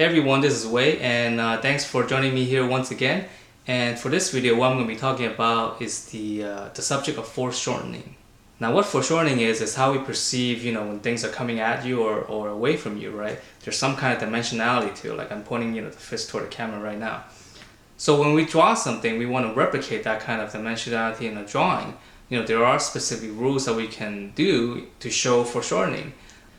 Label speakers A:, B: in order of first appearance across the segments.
A: Hey everyone, this is Wei, and thanks for joining me here once again. And for this video, what I'm going to be talking about is the subject of foreshortening. Now, what foreshortening is how we perceive, when things are coming at you or away from you, right? There's some kind of dimensionality to it. Like I'm pointing, the fist toward the camera right now. So when we draw something, we want to replicate that kind of dimensionality in a drawing. There are specific rules that we can do to show foreshortening.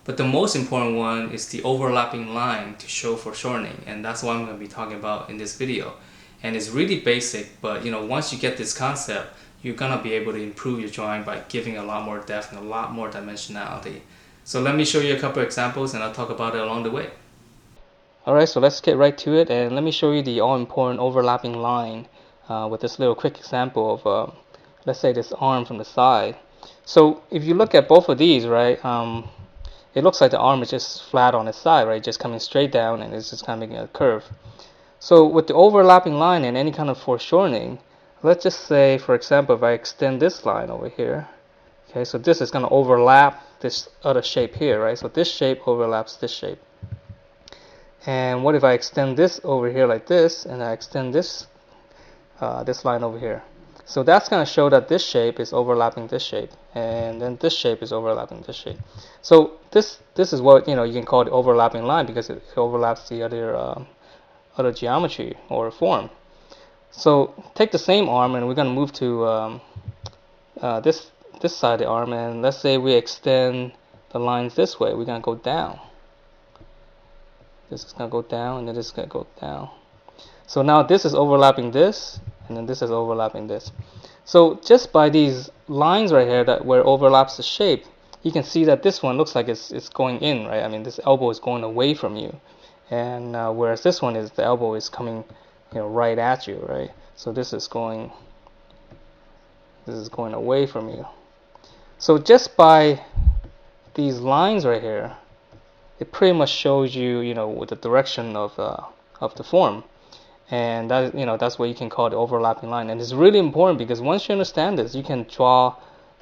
A: But the most important one is the overlapping line to show foreshortening, and that's what I'm going to be talking about in this video. And it's really basic, but once you get this concept, you're going to be able to improve your drawing by giving a lot more depth and a lot more dimensionality. So let me show you a couple examples and I'll talk about it along the way. Alright, so let's get right to it, and let me show you the all-important overlapping line with this little quick example of, let's say, this arm from the side. So if you look at both of these, right, it looks like the arm is just flat on its side, right, just coming straight down, and it's just kind of making a curve. So with the overlapping line and any kind of foreshortening, let's just say, for example, if I extend this line over here, okay, so this is going to overlap this other shape here, right? So this shape overlaps this shape. And what if I extend this over here like this, and I extend this this line over here? So that's going to show that this shape is overlapping this shape, and then this shape is overlapping this shape. So this is what you can call the overlapping line, because it overlaps the other geometry or form. So take the same arm, and we're going to move to this side of the arm, and let's say we extend the lines this way. We're going to go down. This is going to go down, and then this is going to go down. So now this is overlapping this, and then this is overlapping this. So just by these lines right here that where it overlaps the shape, you can see that this one looks like it's going in, right? I mean, this elbow is going away from you, and whereas this one is, the elbow is coming, right at you, right? So this is going away from you. So just by these lines right here, it pretty much shows you, with the direction of the form. And that, that's what you can call the overlapping line. And it's really important, because once you understand this, you can draw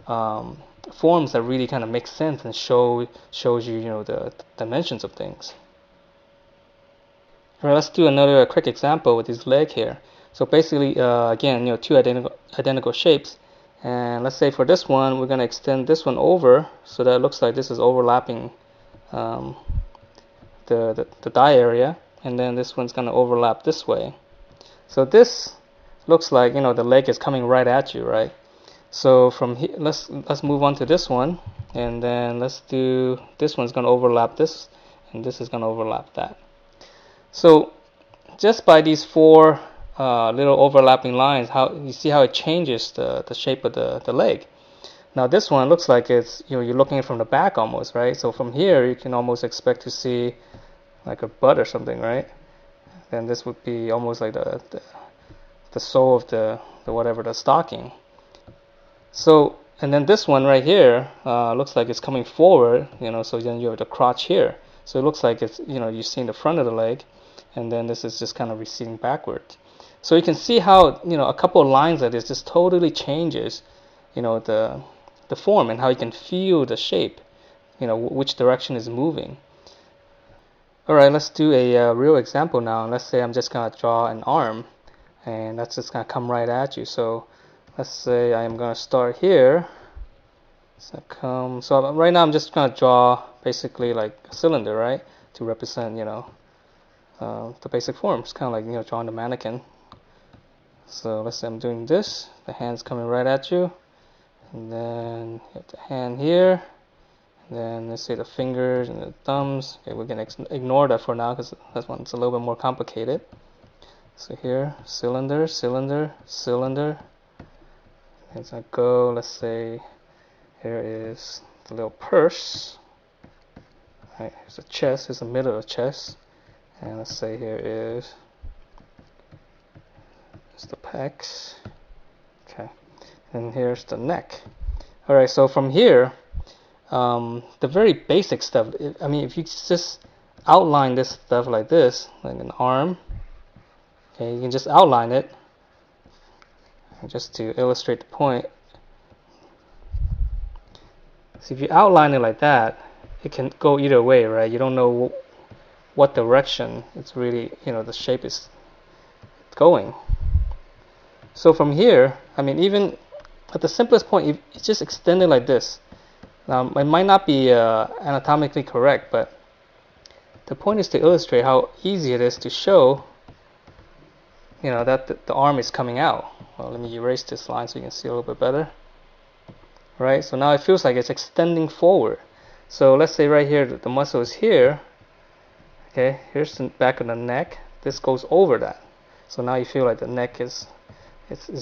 A: forms that really kind of make sense and shows you, the dimensions of things. All right, let's do another quick example with this leg here. So basically, again, two identical shapes. And let's say for this one, we're going to extend this one over, so that it looks like this is overlapping the thigh area, and then this one's going to overlap this way. So this looks like, the leg is coming right at you, right? So from here, let's move on to this one, and then let's do, this one's going to overlap this, and this is going to overlap that. So just by these four little overlapping lines, how you see how it changes the shape of the leg. Now this one looks like it's, you're looking at it from the back almost, right? So from here you can almost expect to see like a butt or something, right? Then this would be almost like the sole of the whatever, the stocking. So, and then this one right here looks like it's coming forward, so then you have the crotch here. So it looks like it's, you're seeing the front of the leg, and then this is just kind of receding backwards. So you can see how, a couple of lines like this just totally changes, the form, and how you can feel the shape, which direction is moving. Alright, let's do a real example now. Let's say I'm just going to draw an arm, and that's just going to come right at you. So let's say I'm going to start here. So right now I'm just going to draw basically like a cylinder, right, to represent, the basic form. It's kind of like, drawing the mannequin. So let's say I'm doing this. The hand's coming right at you, and then you have the hand here. And then let's say the fingers and the thumbs. Okay, we're going to ignore that for now, because that one's a little bit more complicated. So here, cylinder, cylinder, cylinder. As I go, let's say here is the little purse. Right, here's the chest, here's the middle of the chest. And let's say here is the pecs. Okay, and here's the neck. Alright, so from here, the very basic stuff, I mean, if you just outline this stuff like this, like an arm, okay, you can just outline it, just to illustrate the point. So if you outline it like that, it can go either way, right? You don't know what direction it's really, the shape is going. So from here, I mean, even at the simplest point, it's just extended like this. Now, it might not be anatomically correct, but the point is to illustrate how easy it is to show, that the arm is coming out. Well, let me erase this line so you can see a little bit better. Right, so now it feels like it's extending forward. So let's say right here, the muscle is here. Okay, here's the back of the neck. This goes over that. So now you feel like the neck is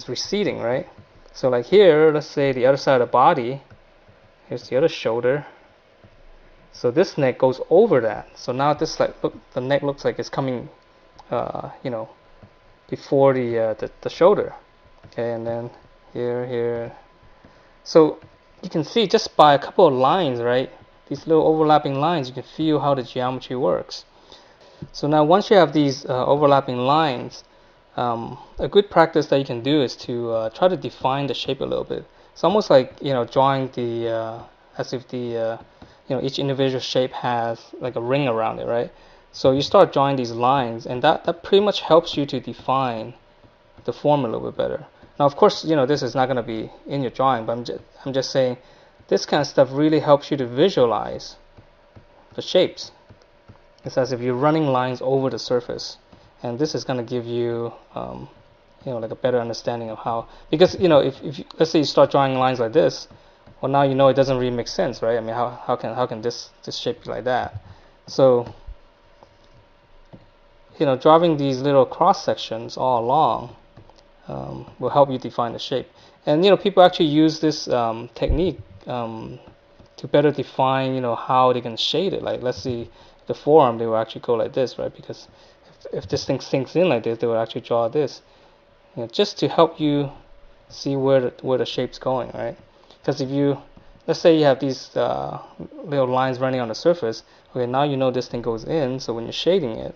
A: receding, right? So like here, let's say the other side of the body, here's the other shoulder. So this neck goes over that. So now this the neck looks like it's coming, before the shoulder. Okay, and then here. So you can see just by a couple of lines, right? These little overlapping lines, you can feel how the geometry works. So now once you have these overlapping lines, a good practice that you can do is to try to define the shape a little bit. It's almost like drawing as if each individual shape has like a ring around it, right? So you start drawing these lines, and that pretty much helps you to define the form a little bit better. Now, of course, this is not going to be in your drawing, but I'm just saying this kind of stuff really helps you to visualize the shapes. It's as if you're running lines over the surface, and this is going to give you, like a better understanding of how. Because if let's say you start drawing lines like this, well, now it doesn't really make sense, right? I mean, how can this shape be like that? So drawing these little cross sections all along will help you define the shape. And people actually use this technique to better define how they can shade it. Like, let's see, the forearm, they will actually go like this, right? Because if this thing sinks in like this, they will actually draw this, just to help you see where the shape's going, right? Because if let's say you have these little lines running on the surface, okay, now this thing goes in, so when you're shading it,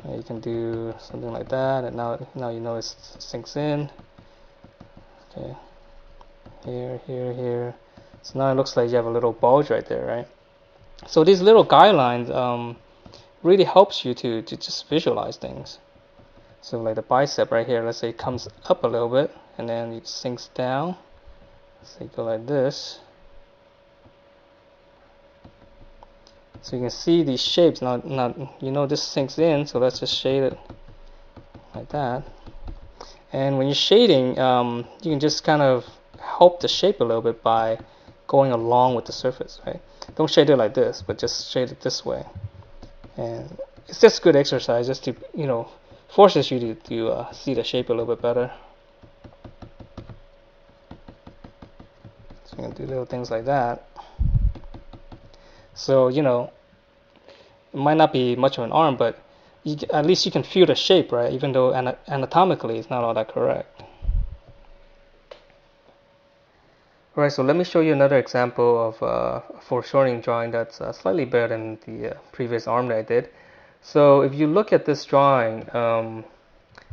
A: you can do something like that, and now it sinks in. Okay, here. So now it looks like you have a little bulge right there, right? So these little guidelines really helps you to just visualize things. So like the bicep right here, let's say it comes up a little bit, and then it sinks down. So you go like this. So you can see these shapes. Now this sinks in, so let's just shade it like that. And when you're shading, you can just kind of help the shape a little bit by going along with the surface, right? Don't shade it like this, but just shade it this way. And it's just good exercise, just to forces you to see the shape a little bit better. So you can do little things like that. So it might not be much of an arm, but at least you can feel the shape, right? Even though anatomically it's not all that correct. Alright, so let me show you another example of a foreshortening drawing that's slightly better than the previous arm that I did. So if you look at this drawing,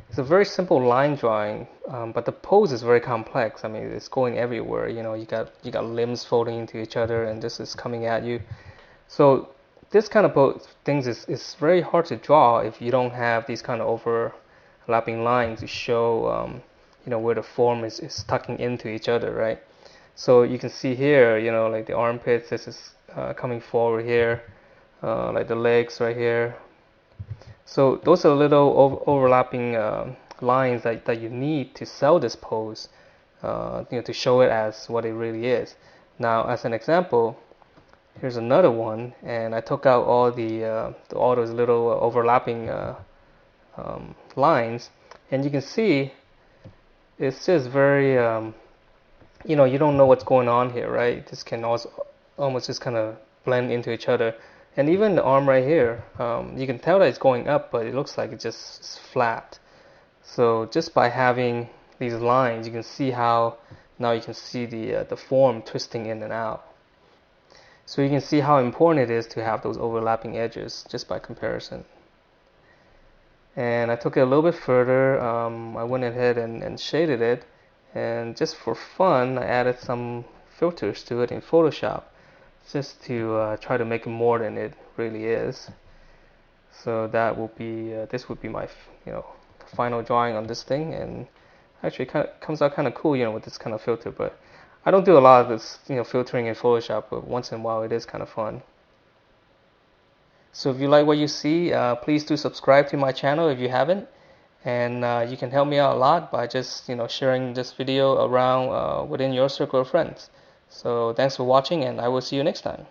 A: it's a very simple line drawing, but the pose is very complex. I mean, it's going everywhere. You got limbs folding into each other, and this is coming at you. So this kind of things is very hard to draw if you don't have these kind of overlapping lines to show where the form is tucking into each other, right? So you can see here, like the armpits, this is coming forward here, like the legs right here. So those are little overlapping lines that you need to sell this pose, to show it as what it really is. Now, as an example, here's another one, and I took out all those little overlapping lines, and you can see it's just very you don't know what's going on here, right? This can also almost just kind of blend into each other. And even the arm right here, you can tell that it's going up, but it looks like it's just flat. So just by having these lines, you can see how now you can see the form twisting in and out. So you can see how important it is to have those overlapping edges just by comparison. And I took it a little bit further. I went ahead and shaded it, and just for fun, I added some filters to it in Photoshop, just to try to make it more than it really is.
B: So that will be this would be my final drawing on this thing, and actually kind of comes out kind of cool, with this kind of filter. But I don't do a lot of this filtering in Photoshop, but once in a while it is kind of fun. So if you like what you see, please do subscribe to my channel if you haven't, and you can help me out a lot by just sharing this video around within your circle of friends. So thanks for watching, and I will see you next time.